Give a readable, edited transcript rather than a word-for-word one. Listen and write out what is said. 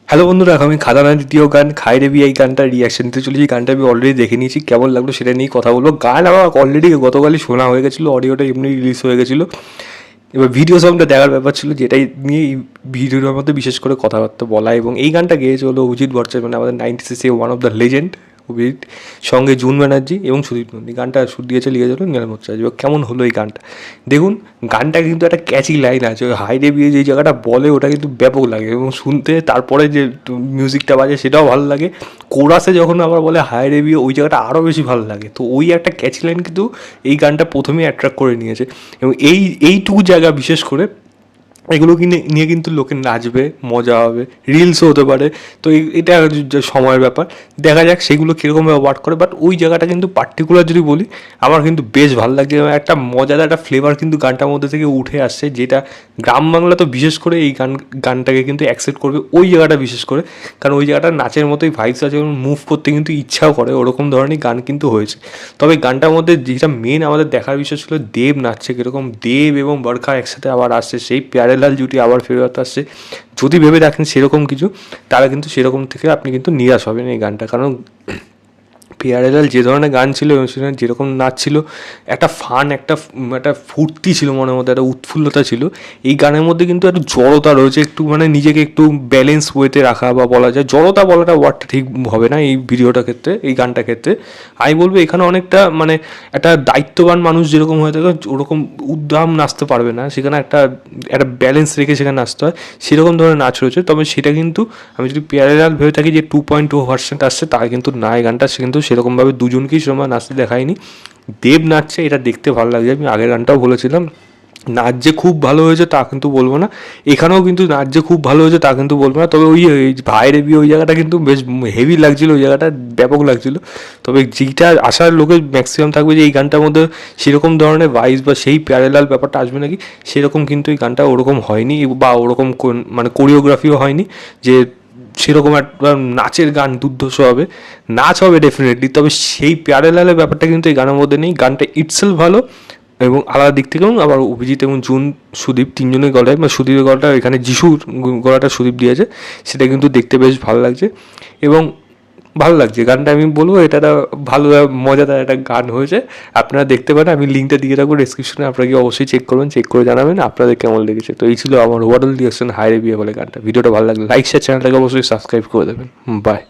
Hello বন্ধুরা, আমি খাদানের দ্বিতীয় গান খাই রে বিয়ে এই গানটার রিয়াকশন দিতে চলেছি। গানটা আমি অলরেডি দেখে নিয়েছি, কেমন লাগলো সেটা নিয়েই কথা বলবো। গান আমার অলরেডি গতকালই শোনা হয়ে গেছিলো, অডিওটা এমনি রিলিজ হয়ে গেছিলো। এবার ভিডিও সংটা দেখার ব্যাপার ছিল, যেটাই নিয়ে এই ভিডিওর মধ্যে বিশেষ করে কথাবার্তা বলা। এবং এই গানটা গেয়েছে হলো অভিজিৎ ভট্টাচার্য, মানে আমাদের 90s one of the legend Abhijit, সঙ্গে জুন ব্যানার্জি এবং সুদীপ নন্দী। গানটা সুর দিয়েছে, লিখেছিল নীলাম ভট্টাচার্য। কেমন হলো এই গানটা দেখুন। গানটা কিন্তু একটা ক্যাচি লাইন আছে, ওই হাই রে বিয়ে যে জায়গাটা বলে ওটা কিন্তু ব্যাপক লাগে এবং শুনতে। তারপরে যে মিউজিকটা বাজে সেটাও ভালো লাগে। কোরাসে যখন আবার বলে হাই রে বিয়ে, ওই জায়গাটা আরও বেশি ভালো লাগে। তো ওই একটা ক্যাচি লাইন কিন্তু এই গানটা প্রথমেই অ্যাট্রাক্ট করে নিয়েছে। এবং এইটুকু জায়গা বিশেষ করে এগুলো নিয়ে কিন্তু লোকে নাচবে, মজা হবে, রিলসও হতে পারে। তো এটা যে সময়ের ব্যাপার, দেখা যাক সেগুলো কীরকমভাবে ওয়ার্ক করে। বাট ওই জায়গাটা কিন্তু পার্টিকুলার যদি বলি, আমার কিন্তু বেশ ভালো লাগছে। একটা মজাদার একটা ফ্লেভার কিন্তু গানটার মধ্যে থেকে উঠে আসছে, যেটা গ্রাম বাংলা তো বিশেষ করে এই গানটাকে কিন্তু অ্যাকসেপ্ট করবে ওই জায়গাটা বিশেষ করে। কারণ ওই জায়গাটা নাচের মতোই ভাইবস আছে এবং মুভ করতে কিন্তু ইচ্ছাও করে, ওরকম ধরনের গান কিন্তু হয়েছে। তবে গানটার মধ্যে যেটা মেন আমাদের দেখার বিষয় ছিল, দেব নাচছে কীরকম। দেব এবং বরখা একসাথে আবার আসছে, সেই প্যারেলাল জুটি আবার ফেরত আসছে। যদি ভেবে দেখেন সেরকম কিছু, তারা কিন্তু সেরকম থেকে আপনি কিন্তু নিরাশ হবেন এই গানটা। কারণ প্যারেলাল যে ধরনের গান ছিল এবং সেখানে যেরকম নাচ ছিল, একটা ফান, একটা ফুর্তি ছিল মনের মধ্যে, একটা উৎফুল্লতা ছিল। এই গানের মধ্যে কিন্তু একটু জড়তা রয়েছে, একটু মানে নিজেকে একটু ব্যালেন্স ওয়েতে রাখা, বা বলা যায় জড়তা বলাটা ওয়ার্ডটা ঠিক হবে না এই ভিডিওটার ক্ষেত্রে, এই গানটার ক্ষেত্রে। আমি বলবো এখানে অনেকটা মানে একটা দায়িত্ববান মানুষ যেরকম হয়ে থাকে ওরকম উদ্দাম নাচতে পারবে না, সেখানে একটা একটা ব্যালেন্স রেখে সেখানে নাচতে হয়, সেরকম ধরনের নাচ রয়েছে। তবে সেটা কিন্তু আমি যদি প্যারালাল ভেবে থাকি যে 2.2 ভার্সেন্ট আসছে, তা কিন্তু না, এই গানটা সে কিন্তু সেরকমভাবে দুজনকেই সময় নাচতে দেখায়নি। দেব নাচছে, এটা দেখতে ভালো লাগছে। আমি আগের গানটাও বলেছিলাম, নাচ যে খুব ভালো হয়েছে তা কিন্তু বলবো না, এখানেও কিন্তু নাচ যে খুব ভালো হয়েছে তা কিন্তু বলবো না। তবে ওই ভাইরে বিয়ে ওই জায়গাটা কিন্তু বেশ হেভি লাগছিলো, ওই জায়গাটা ব্যাপক লাগছিলো। তবে যেটা আসার লোকের ম্যাক্সিমাম থাকবে যে এই গানটার মধ্যে সেরকম ধরনের ভাইস বা সেই প্যারালাল ব্যাপারটা আসবে নাকি, সেরকম কিন্তু এই গানটা ওরকম হয়নি, বা ওরকম মানে কোরিওগ্রাফিও হয়নি যে সেরকম একটা নাচের গান দুর্ধর্ষ হবে। নাচ হবে ডেফিনেটলি, তবে সেই প্যারালালের ব্যাপারটা কিন্তু এই গানের মধ্যে নেই। গানটা ইটসেলফ ভালো এবং আলাদা দিক থেকেও। আবার অভিজিৎ এবং জুন, সুদীপ তিনজনের গলায়, মানে সুদীপের গলাটা এখানে যিশুর গলাটা সুদীপ দিয়েছে, সেটা কিন্তু দেখতে বেশ ভালো লাগছে এবং ভালো লাগছে গানটা। আমি বলবো এটা একটা ভালো মজাদার একটা গান হয়েছে, আপনারা দেখতে পারেন। আমি লিঙ্কটা দিয়ে রাখবো ডিসক্রিপশনে, আপনারা কি অবশ্যই চেক করবেন, চেক করে জানাবেন আপনাদের কেমন লেগেছে। তো এই ছিল আমার ওভারঅল রিঅ্যাকশন হাই রে বিয়ে বলে গানটা। ভিডিওটা ভালো লাগলে লাইক শেয়ার, চ্যানেলটাকে অবশ্যই সাবস্ক্রাইব করে দেবেন। বাই।